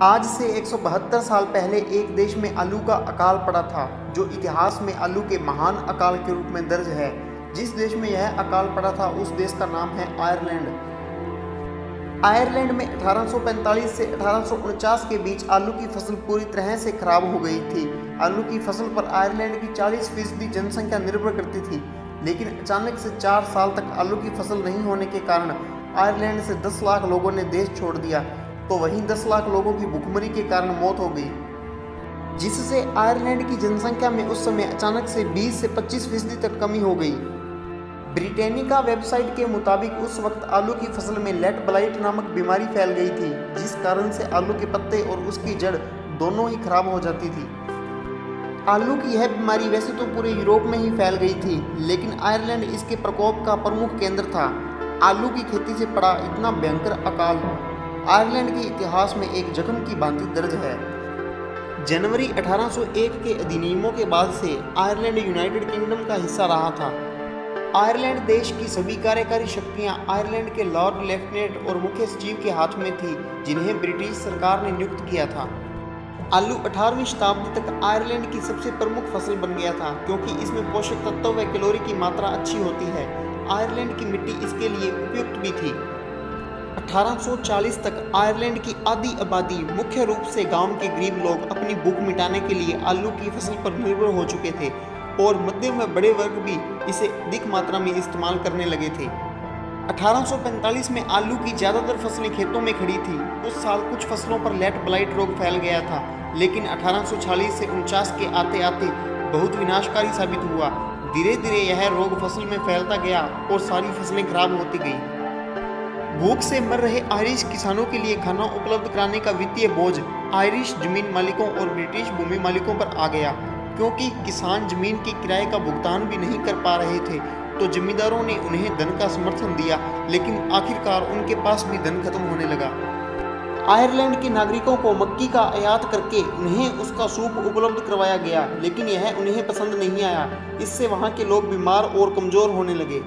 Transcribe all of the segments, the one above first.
आज से 172 साल पहले एक देश में आलू का अकाल पड़ा था, जो इतिहास में आलू के महान अकाल के रूप में दर्ज है। जिस देश में यह अकाल पड़ा था उस देश का नाम है आयरलैंड। आयरलैंड में 1845 से 1849 के बीच आलू की फसल पूरी तरह से खराब हो गई थी। आलू की फसल पर आयरलैंड की 40% जनसंख्या निर्भर करती थी, लेकिन अचानक से 4 साल तक आलू की फसल नहीं होने के कारण आयरलैंड से 10 लाख लोगों ने देश छोड़ दिया, तो वहीं 10 लाख लोगों की भूखमरी के कारण मौत हो गई, जिससे आयरलैंड की जनसंख्या में उस समय अचानक से 20 से 25% तक कमी हो गई। ब्रिटेनिका वेबसाइट के मुताबिक उस वक्त आलू की फसल में लेट ब्लाइट नामक बीमारी फैल गई थी, जिस कारण से आलू के पत्ते और उसकी जड़ दोनों ही खराब हो जाती थी। आलू की यह बीमारी वैसे तो पूरे यूरोप में ही फैल गई थी, लेकिन आयरलैंड इसके प्रकोप का प्रमुख केंद्र था। आलू की खेती से पड़ा इतना भयंकर अकाल आयरलैंड के इतिहास में एक जख्म की भांति दर्ज है। जनवरी 1801 के अधिनियमों के बाद से आयरलैंड यूनाइटेड किंगडम का हिस्सा रहा था। आयरलैंड देश की सभी कार्यकारी शक्तियां आयरलैंड के लॉर्ड लेफ्टिनेंट और मुख्य सचिव के हाथ में थी, जिन्हें ब्रिटिश सरकार ने नियुक्त किया था। आलू 18वीं शताब्दी तक आयरलैंड की सबसे प्रमुख फसल बन गया था, क्योंकि इसमें पोषक तत्व व कैलोरी की मात्रा अच्छी होती है। आयरलैंड की मिट्टी इसके लिए उपयुक्त भी थी। 1840 तक आयरलैंड की आधी आबादी, मुख्य रूप से गांव के गरीब लोग, अपनी भूख मिटाने के लिए आलू की फसल पर निर्भर हो चुके थे, और मध्यम व बड़े वर्ग भी इसे अधिक मात्रा में इस्तेमाल करने लगे थे। 1845 में आलू की ज़्यादातर फसलें खेतों में खड़ी थी। उस साल कुछ फसलों पर लेट ब्लाइट रोग फैल गया था, लेकिन 1846 से 49 के आते आते बहुत विनाशकारी साबित हुआ। धीरे धीरे यह रोग फसल में फैलता गया और सारी फसलें खराब होती गई। भूख से मर रहे आयरिश किसानों के लिए खाना उपलब्ध कराने का वित्तीय बोझ आयरिश जमीन मालिकों और ब्रिटिश भूमि मालिकों पर आ गया। क्योंकि किसान जमीन के किराए का भुगतान भी नहीं कर पा रहे थे, तो जमींदारों ने उन्हें धन का समर्थन दिया, लेकिन आखिरकार उनके पास भी धन खत्म होने लगा। आयरलैंड के नागरिकों को मक्की का आयात करके उन्हें उसका सूप उपलब्ध करवाया गया, लेकिन यह उन्हें पसंद नहीं आया। इससे वहाँ के लोग बीमार और कमज़ोर होने लगे,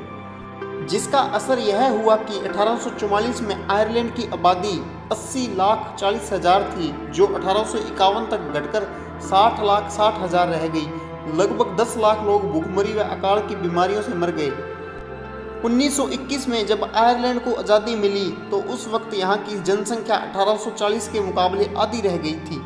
जिसका असर यह हुआ कि 1844 में आयरलैंड की आबादी 80,40,000 थी, जो 1851 तक घटकर 60,60,000 रह गई। लगभग 10 लाख लोग भूखमरी व अकाल की बीमारियों से मर गए। 1921 में जब आयरलैंड को आज़ादी मिली, तो उस वक्त यहाँ की जनसंख्या 1840 के मुकाबले आधी रह गई थी।